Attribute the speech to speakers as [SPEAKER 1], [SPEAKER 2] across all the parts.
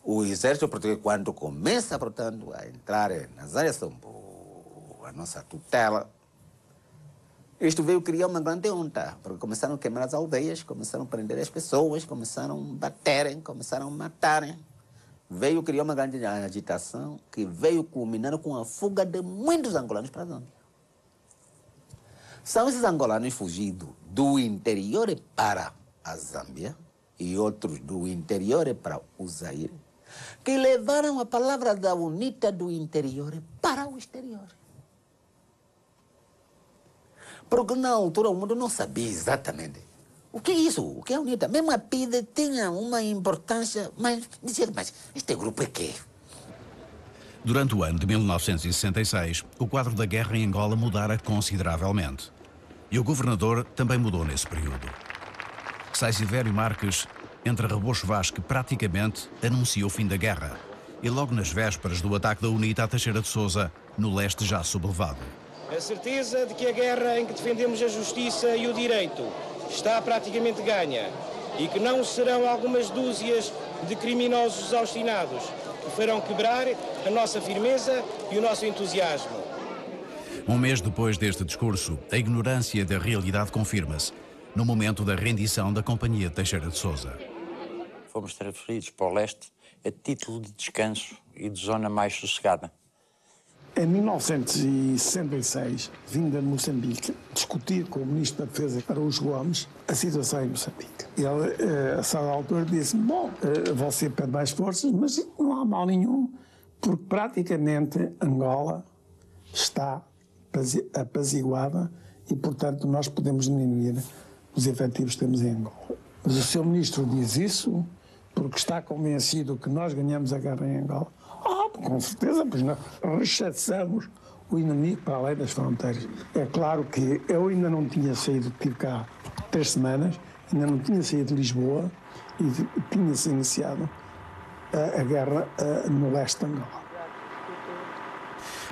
[SPEAKER 1] O exército português, quando começa, portanto, a entrar nas áreas sob a nossa tutela, isto veio criar uma grande onda, porque começaram a queimar as aldeias, começaram a prender as pessoas, começaram a baterem, começaram a matarem. Veio criar uma grande agitação que veio culminar com a fuga de muitos angolanos para a Zâmbia. São esses angolanos fugidos do interior para a Zâmbia e outros do interior para o Zaire, que levaram a palavra da UNITA do interior para o exterior. Porque na altura o mundo não sabia exatamente o que é isso, o que é a UNITA. Mesmo a PIDE tinha uma importância, mas dizia, mas este grupo é quê?
[SPEAKER 2] Durante o ano de 1966, o quadro da guerra em Angola mudara consideravelmente. E o governador também mudou nesse período. Saisivério Marques, entre rebocho Vasque, praticamente anuncia o fim da guerra. E logo nas vésperas do ataque da UNITA a Teixeira de Sousa, no leste já sublevado.
[SPEAKER 3] A certeza de que a guerra em que defendemos a justiça e o direito está praticamente ganha e que não serão algumas dúzias de criminosos obstinados que farão quebrar a nossa firmeza e o nosso entusiasmo.
[SPEAKER 2] Um mês depois deste discurso, a ignorância da realidade confirma-se, no momento da rendição da Companhia de Teixeira de Sousa.
[SPEAKER 4] Fomos transferidos para o leste a título de descanso e de zona mais sossegada.
[SPEAKER 5] Em 1966, vim de Moçambique discutir com o Ministro da Defesa, Araújo Gomes, a situação em Moçambique. Ele, a certa altura, disse: bom, você pede mais forças, mas não há mal nenhum, porque praticamente Angola está apaziguada e, portanto, nós podemos diminuir os efetivos que temos em Angola. Mas o Sr. Ministro diz isso porque está convencido que nós ganhamos a guerra em Angola. Com certeza, pois nós rechaçamos o inimigo para além das fronteiras. É claro que eu ainda não tinha saído, tive cá 3 semanas, ainda não tinha saído de Lisboa e tinha-se iniciado a guerra no leste de Angola.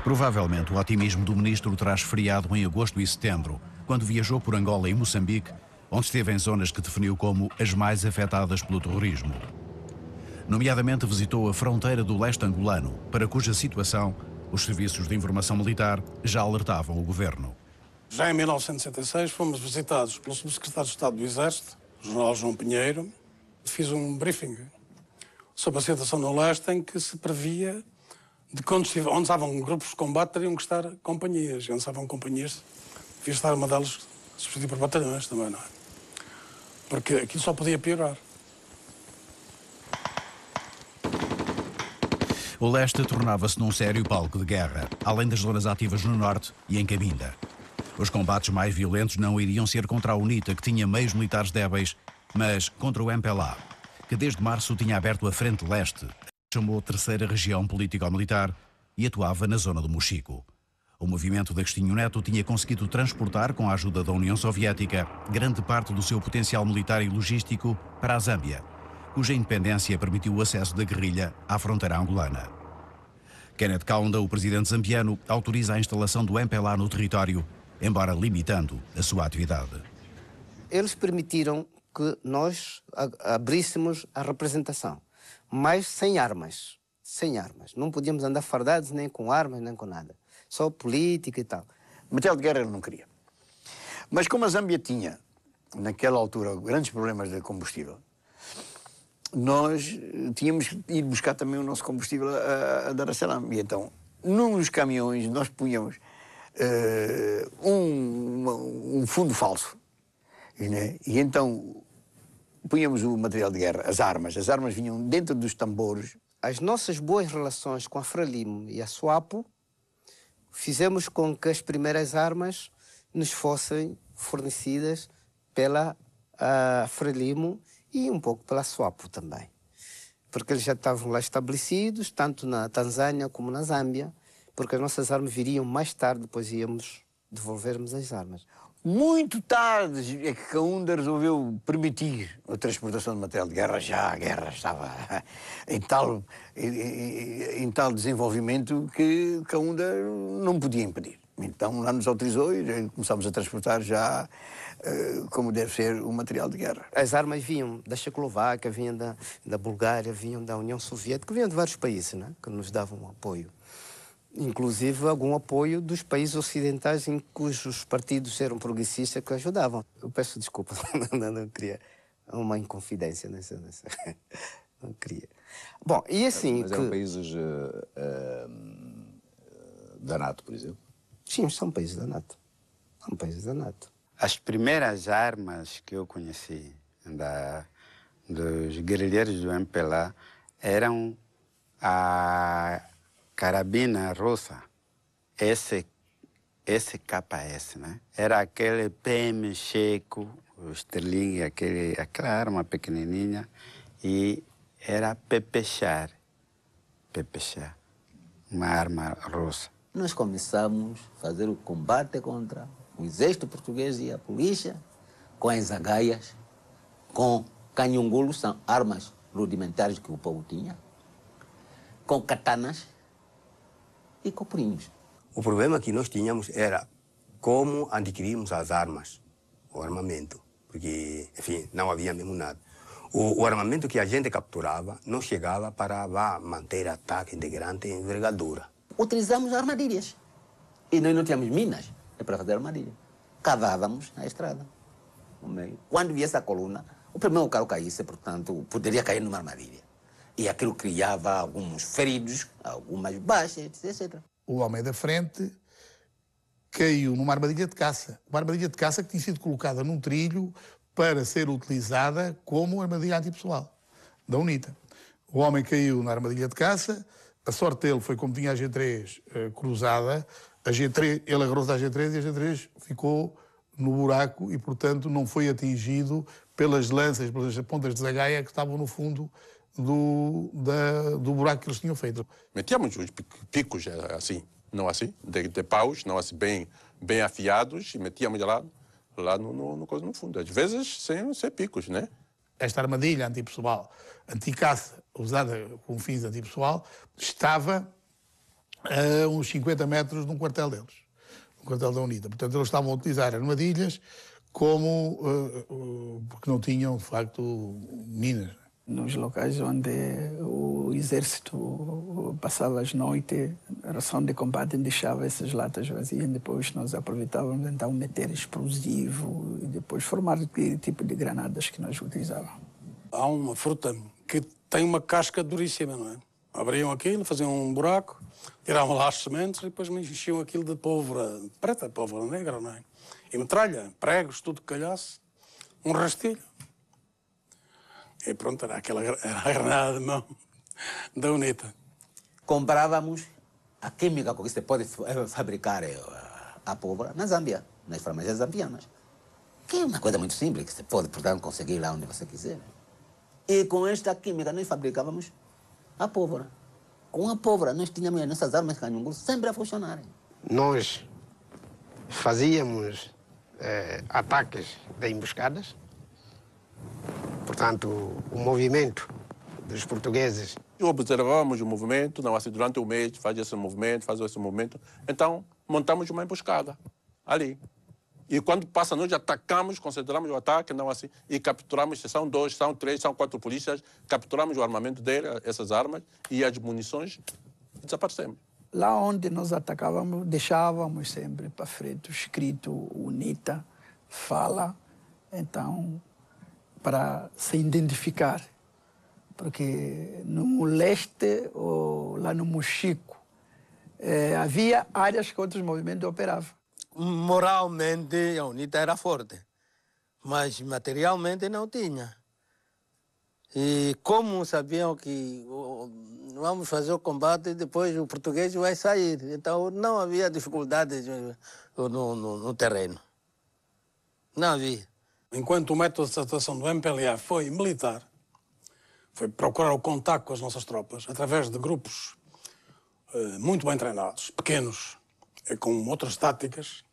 [SPEAKER 2] Provavelmente o otimismo do ministro terá esfriado em agosto e setembro, quando viajou por Angola e Moçambique, onde esteve em zonas que definiu como as mais afetadas pelo terrorismo. Nomeadamente visitou a fronteira do leste angolano, para cuja situação os serviços de informação militar já alertavam o governo.
[SPEAKER 6] Já em 1966 fomos visitados pelo subsecretário de Estado do Exército, o general João Pinheiro. Fiz um briefing sobre a situação no leste em que se previa de onde estavam grupos de combate teriam que estar companhias. E onde estavam companhias, devia estar uma delas substituída por batalhões também, não é? Porque aquilo só podia piorar.
[SPEAKER 2] O leste tornava-se num sério palco de guerra, além das zonas ativas no norte e em Cabinda. Os combates mais violentos não iriam ser contra a UNITA, que tinha meios militares débeis, mas contra o MPLA, que desde março tinha aberto a Frente Leste, chamou Terceira Região Político-Militar e atuava na zona do Mochico. O movimento de Agostinho Neto tinha conseguido transportar, com a ajuda da União Soviética, grande parte do seu potencial militar e logístico para a Zâmbia, cuja independência permitiu o acesso da guerrilha à fronteira angolana. Kenneth Kaunda, o presidente zambiano, autoriza a instalação do MPLA no território, embora limitando a sua atividade.
[SPEAKER 7] Eles permitiram que nós abríssemos a representação, mas sem armas. Sem armas. Não podíamos andar fardados nem com armas, nem com nada. Só política e tal.
[SPEAKER 8] Material de guerra ele não queria. Mas como a Zâmbia tinha, naquela altura, grandes problemas de combustível, nós tínhamos que ir buscar também o nosso combustível a Dar es Salaam. E então, num dos caminhões, nós punhamos um fundo falso. Né? E então, punhamos o material de guerra, as armas. As armas vinham dentro dos tambores.
[SPEAKER 7] As nossas boas relações com a Frelimo e a SWAPO fizemos com que as primeiras armas nos fossem fornecidas pela Frelimo e um pouco pela SWAPO também. Porque eles já estavam lá estabelecidos, tanto na Tanzânia como na Zâmbia, porque as nossas armas viriam mais tarde, depois íamos devolvermos as armas.
[SPEAKER 8] Muito tarde é que Kaunda resolveu permitir a transportação de material de guerra. Já a guerra estava em tal desenvolvimento que Kaunda não podia impedir. Então lá nos autorizou e começámos a transportar já como deve ser o material de guerra.
[SPEAKER 7] As armas vinham da Checoslováquia, vinham da Bulgária, vinham da União Soviética, vinham de vários países, né, que nos davam apoio. Inclusive algum apoio dos países ocidentais em cujos partidos eram progressistas que ajudavam. Eu peço desculpa, não queria uma inconfidência nessa. Não queria. Bom, e assim...
[SPEAKER 9] Mas eram países da NATO, por exemplo?
[SPEAKER 7] Sim, são países da NATO. São países da NATO.
[SPEAKER 10] As primeiras armas que eu conheci dos guerrilheiros do MPLA eram a carabina russa, SKS, né? Era aquele PM Checo, o Sterling, aquela arma pequenininha, e era Pepechar, uma arma russa.
[SPEAKER 1] Nós começamos a fazer o combate contra o exército português e a polícia com as agaias, com canhongulos, são armas rudimentares que o povo tinha, com katanas e com punhos.
[SPEAKER 11] O problema que nós tínhamos era como adquirirmos as armas, o armamento, porque, enfim, não havia mesmo nada. O armamento que a gente capturava não chegava para manter ataque de grande envergadura.
[SPEAKER 1] Utilizamos armadilhas. E nós não tínhamos minas para fazer armadilha. Cavávamos na estrada, no meio. Quando via essa coluna, o primeiro carro caísse, portanto, poderia cair numa armadilha. E aquilo criava alguns feridos, algumas baixas, etc.
[SPEAKER 12] O homem da frente caiu numa armadilha de caça. Uma armadilha de caça que tinha sido colocada num trilho para ser utilizada como armadilha antipessoal da UNITA. O homem caiu na armadilha de caça, a sorte dele foi como tinha a G3 cruzada, a G3, ele agarrou-se à G3 e a G3 ficou no buraco e, portanto, não foi atingido pelas lanças, pelas pontas de zagaia que estavam no fundo do buraco que eles tinham feito.
[SPEAKER 13] Metíamos os picos assim, não assim, de paus, não assim bem afiados, e metíamos lá no fundo. Às vezes sem picos, né?
[SPEAKER 12] Esta armadilha antipessoal, anticaça, usada com fins antipessoal, estava a uns 50 metros de um quartel deles, um quartel da UNITA. Portanto, eles estavam a utilizar armadilhas como porque não tinham, de facto, minas.
[SPEAKER 14] Nos locais onde o exército passava as noites, a ração de combate deixava essas latas vazias, depois nós aproveitávamos então meter explosivo e depois formar aquele tipo de granadas que nós utilizávamos.
[SPEAKER 6] Há uma fruta que tem uma casca duríssima, não é? Abriam aquilo, faziam um buraco, tiravam lá as sementes e depois me enchiam aquilo de pólvora preta, pólvora negra, não é? E metralha, pregos, tudo que calhasse, um rastilho. E pronto, era a granada de mão da UNITA.
[SPEAKER 1] Comprávamos a química com que se pode fabricar a pólvora na Zâmbia, nas farmácias zambianas. Que é uma coisa muito simples, que você pode, portanto, conseguir lá onde você quiser. E com esta química nós fabricávamos a pólvora. Com a pólvora nós tínhamos as nossas armas canhongulos sempre a funcionarem.
[SPEAKER 15] Nós fazíamos ataques de emboscadas. Portanto, o movimento dos portugueses.
[SPEAKER 13] Observamos o movimento, não assim, durante o mês, faz esse movimento. Então, montamos uma emboscada ali. E quando passa, nós atacamos, concentramos o ataque, não assim, e capturamos, se são 2, são 3, são 4 polícias, capturamos o armamento dele, essas armas, e as munições, e desaparecemos.
[SPEAKER 14] Lá onde nós atacávamos, deixávamos sempre para frente escrito UNITA, fala, então, para se identificar. Porque no leste, ou lá no Mochico, havia áreas que outros movimentos operavam.
[SPEAKER 16] Moralmente, a UNITA era forte, mas materialmente não tinha. E como sabiam que vamos fazer o combate e depois o português vai sair, então não havia dificuldades no terreno. Não havia.
[SPEAKER 6] Enquanto o método de atuação do MPLA foi militar, foi procurar o contacto com as nossas tropas através de grupos muito bem treinados, pequenos, com outras táticas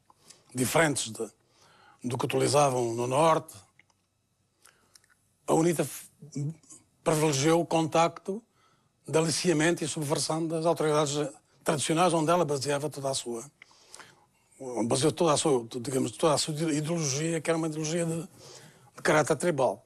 [SPEAKER 6] diferentes do que utilizavam no Norte. A UNITA privilegiou o contacto de aliciamento e subversão das autoridades tradicionais, onde ela baseava toda a sua baseou toda a sua ideologia, que era uma ideologia de caráter tribal.